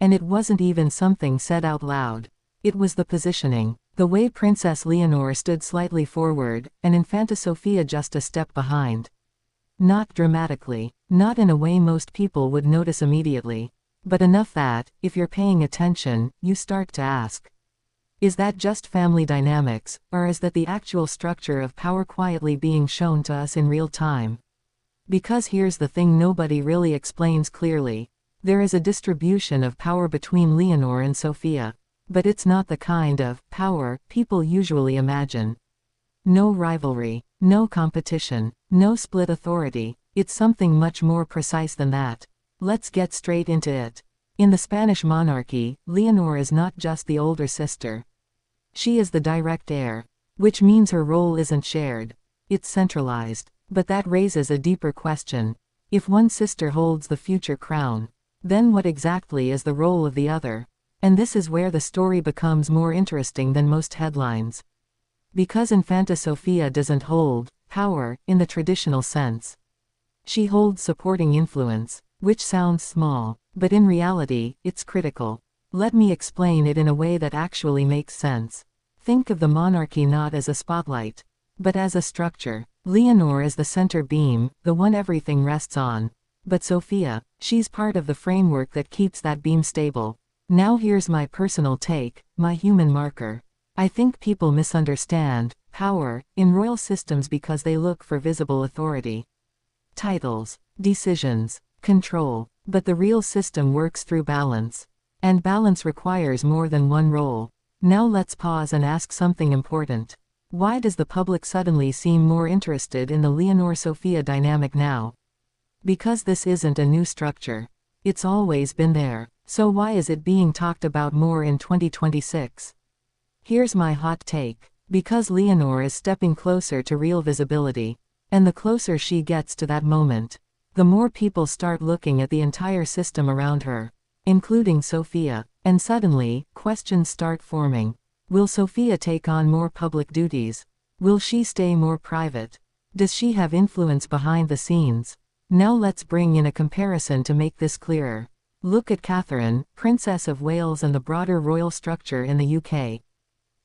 And it wasn't even something said out loud. It was the positioning. The way Princess Leonor stood slightly forward, and Infanta Sofia just a step behind. Not dramatically. Not in a way most people would notice immediately. But enough that, if you're paying attention, you start to ask. Is that just family dynamics, or is that the actual structure of power quietly being shown to us in real time? Because here's the thing nobody really explains clearly. There is a distribution of power between Leonor and Sofia. But it's not the kind of power people usually imagine. No rivalry, no competition, no split authority. It's something much more precise than that. Let's get straight into it. In the Spanish monarchy, Leonor is not just the older sister. She is the direct heir. Which means her role isn't shared. It's centralized. But that raises a deeper question. If one sister holds the future crown, then what exactly is the role of the other? And this is where the story becomes more interesting than most headlines. Because Infanta Sofia doesn't hold power in the traditional sense. She holds supporting influence, which sounds small, but in reality, it's critical. Let me explain it in a way that actually makes sense. Think of the monarchy not as a spotlight, but as a structure. Leonor is the center beam, the one everything rests on. But Sofia, she's part of the framework that keeps that beam stable. Now here's my personal take, my human marker. I think people misunderstand power in royal systems because they look for visible authority. Titles, decisions, control. But the real system works through balance. And balance requires more than one role. Now let's pause and ask something important. Why does the public suddenly seem more interested in the Leonor-Sofia dynamic now? Because this isn't a new structure. It's always been there. So why is it being talked about more in 2026? Here's my hot take. Because Leonor is stepping closer to real visibility. And the closer she gets to that moment, the more people start looking at the entire system around her, including Sofia. And suddenly, questions start forming. Will Sofia take on more public duties? Will she stay more private? Does she have influence behind the scenes? Now let's bring in a comparison to make this clearer. Look at Catherine, Princess of Wales, and the broader royal structure in the UK.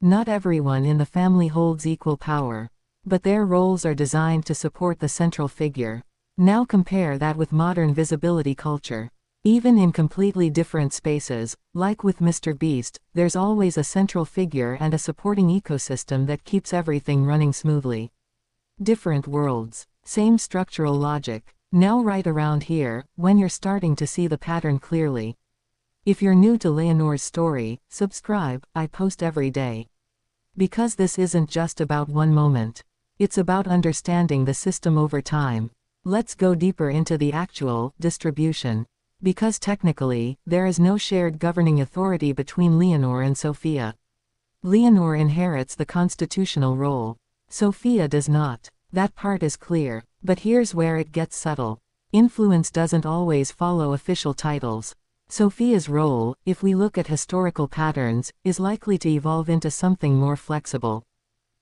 Not everyone in the family holds equal power, but their roles are designed to support the central figure. Now compare that with modern visibility culture. Even in completely different spaces, like with MrBeast, there's always a central figure and a supporting ecosystem that keeps everything running smoothly. Different worlds, same structural logic. Now right around here, when you're starting to see the pattern clearly. If you're new to Léonor's story, subscribe, I post every day. Because this isn't just about one moment. It's about understanding the system over time. Let's go deeper into the actual distribution. Because technically, there is no shared governing authority between Leonor and Sofia. Leonor inherits the constitutional role. Sofia does not. That part is clear. But here's where it gets subtle. Influence doesn't always follow official titles. Sofia's role, if we look at historical patterns, is likely to evolve into something more flexible.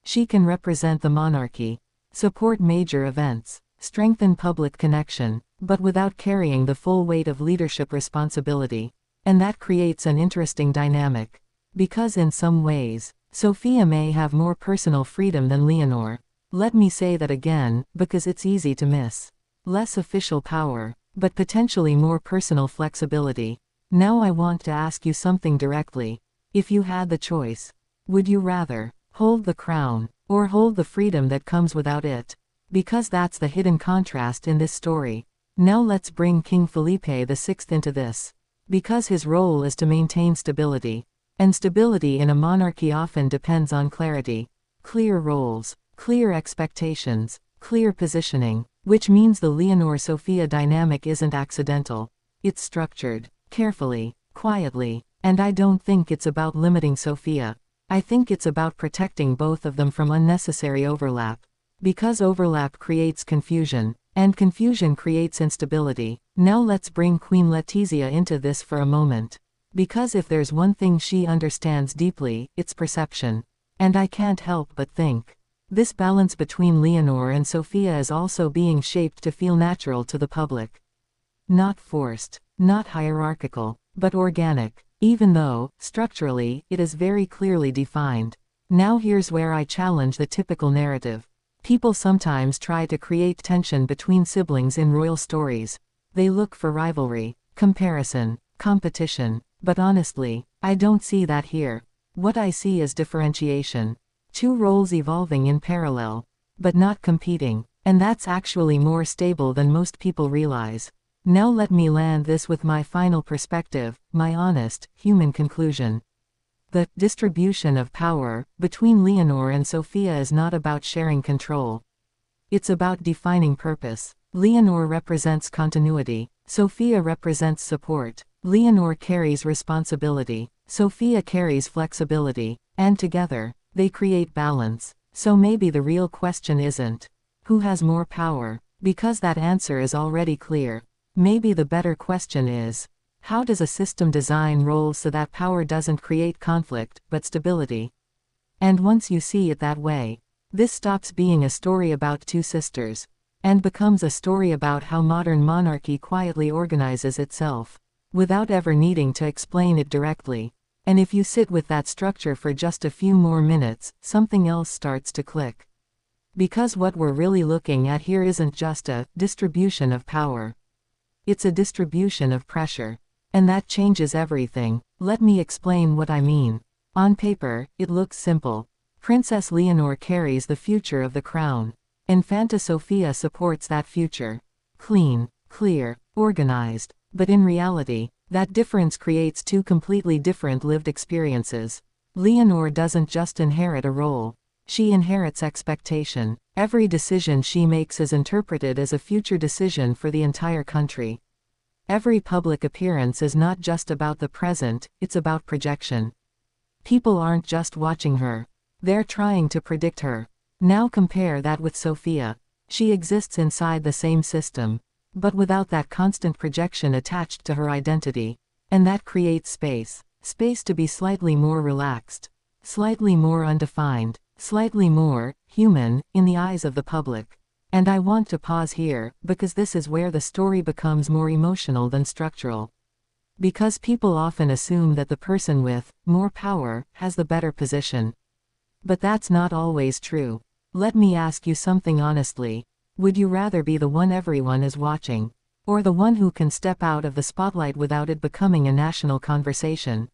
She can represent the monarchy, support major events, strengthen public connection, but without carrying the full weight of leadership responsibility. And that creates an interesting dynamic. Because in some ways, Sofia may have more personal freedom than Leonor. Let me say that again, because it's easy to miss. Less official power, but potentially more personal flexibility. Now I want to ask you something directly. If you had the choice, would you rather hold the crown, or hold the freedom that comes without it? Because that's the hidden contrast in this story. Now let's bring King Felipe VI into this. Because his role is to maintain stability. And stability in a monarchy often depends on clarity. Clear roles. Clear expectations, clear positioning, which means the Leonor-Sofia dynamic isn't accidental. It's structured, carefully, quietly, and I don't think it's about limiting Sofia. I think it's about protecting both of them from unnecessary overlap. Because overlap creates confusion, and confusion creates instability. Now let's bring Queen Letizia into this for a moment. Because if there's one thing she understands deeply, it's perception. And I can't help but think. This balance between Leonor and Sofia is also being shaped to feel natural to the public. Not forced, not hierarchical, but organic, even though, structurally, it is very clearly defined. Now here's where I challenge the typical narrative. People sometimes try to create tension between siblings in royal stories. They look for rivalry, comparison, competition. But honestly, I don't see that here. What I see is differentiation. Two roles evolving in parallel, but not competing. And that's actually more stable than most people realize. Now let me land this with my final perspective, my honest, human conclusion. The distribution of power between Leonor and Sofia is not about sharing control. It's about defining purpose. Leonor represents continuity. Sofia represents support. Leonor carries responsibility. Sofia carries flexibility. And together, they create balance. So maybe the real question isn't who has more power, because that answer is already clear. Maybe the better question is, how does a system design roles so that power doesn't create conflict, but stability? And once you see it that way, this stops being a story about two sisters, and becomes a story about how modern monarchy quietly organizes itself, without ever needing to explain it directly. And if you sit with that structure for just a few more minutes, something else starts to click. Because what we're really looking at here isn't just a distribution of power. It's a distribution of pressure. And that changes everything. Let me explain what I mean. On paper, it looks simple. Princess Leonor carries the future of the crown. Infanta Sofia supports that future. Clean, clear, organized. But in reality, that difference creates two completely different lived experiences. Leonor doesn't just inherit a role. She inherits expectation. Every decision she makes is interpreted as a future decision for the entire country. Every public appearance is not just about the present, it's about projection. People aren't just watching her. They're trying to predict her. Now compare that with Sofia. She exists inside the same system, but without that constant projection attached to her identity. And that creates space. Space to be slightly more relaxed, slightly more undefined, slightly more human in the eyes of the public. And I want to pause here, because this is where the story becomes more emotional than structural. Because people often assume that the person with more power has the better position. But that's not always true. Let me ask you something honestly. Would you rather be the one everyone is watching, or the one who can step out of the spotlight without it becoming a national conversation?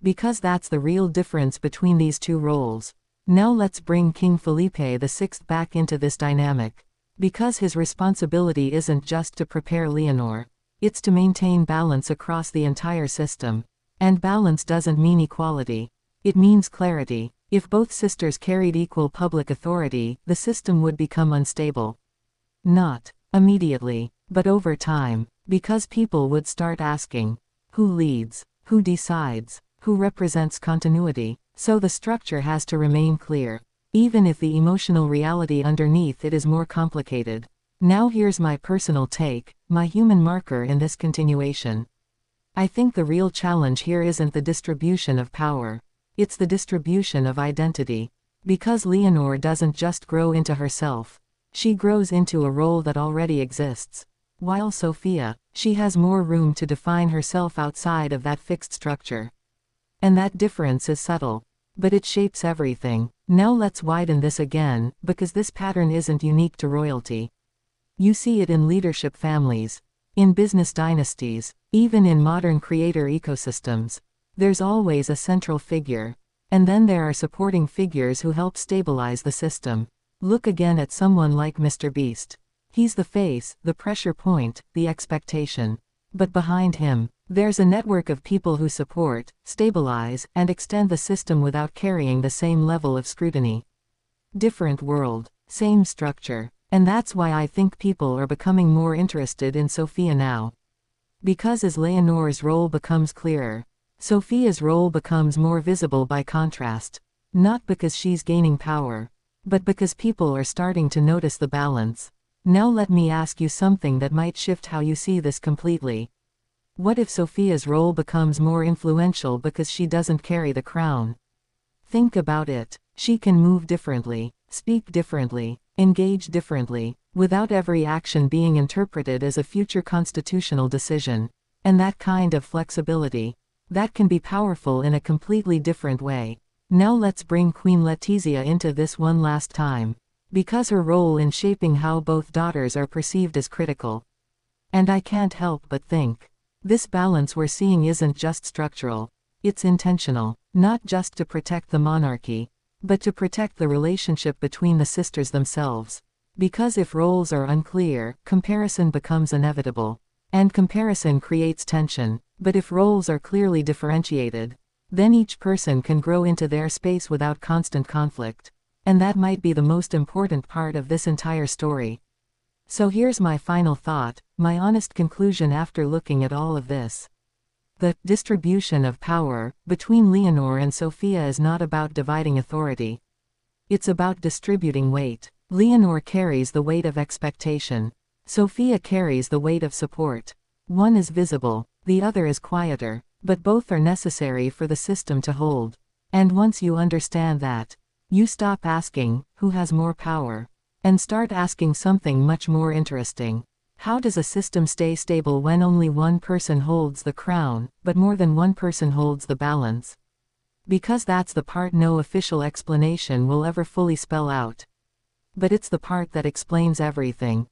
Because that's the real difference between these two roles. Now let's bring King Felipe VI back into this dynamic. Because his responsibility isn't just to prepare Leonor. It's to maintain balance across the entire system. And balance doesn't mean equality. It means clarity. If both sisters carried equal public authority, the system would become unstable. Not immediately, but over time. Because people would start asking, who leads? Who decides? Who represents continuity? So the structure has to remain clear, even if the emotional reality underneath it is more complicated. Now here's my personal take, my human marker in this continuation. I think the real challenge here isn't the distribution of power. It's the distribution of identity. Because Leonor doesn't just grow into herself. She grows into a role that already exists. While Sofia, she has more room to define herself outside of that fixed structure. And that difference is subtle. But it shapes everything. Now let's widen this again, because this pattern isn't unique to royalty. You see it in leadership families, in business dynasties, even in modern creator ecosystems. There's always a central figure. And then there are supporting figures who help stabilize the system. Look again at someone like MrBeast. He's the face, the pressure point, the expectation. But behind him, there's a network of people who support, stabilize, and extend the system without carrying the same level of scrutiny. Different world, same structure. And that's why I think people are becoming more interested in Sofia now. Because as Leonor's role becomes clearer, Sofia's role becomes more visible by contrast. Not because she's gaining power, but because people are starting to notice the balance. Now let me ask you something that might shift how you see this completely. What if Sofia's role becomes more influential because she doesn't carry the crown? Think about it. She can move differently, speak differently, engage differently, without every action being interpreted as a future constitutional decision. And that kind of flexibility, that can be powerful in a completely different way. Now let's bring Queen Letizia into this one last time, because her role in shaping how both daughters are perceived is critical. And I can't help but think, this balance we're seeing isn't just structural, it's intentional, not just to protect the monarchy, but to protect the relationship between the sisters themselves. Because if roles are unclear, comparison becomes inevitable. And comparison creates tension, but if roles are clearly differentiated, then each person can grow into their space without constant conflict. And that might be the most important part of this entire story. So here's my final thought, my honest conclusion after looking at all of this. The distribution of power between Leonor and Sofia is not about dividing authority. It's about distributing weight. Leonor carries the weight of expectation. Sofia carries the weight of support. One is visible, the other is quieter, but both are necessary for the system to hold. And once you understand that, you stop asking, who has more power? And start asking something much more interesting. How does a system stay stable when only one person holds the crown, but more than one person holds the balance? Because that's the part no official explanation will ever fully spell out. But it's the part that explains everything.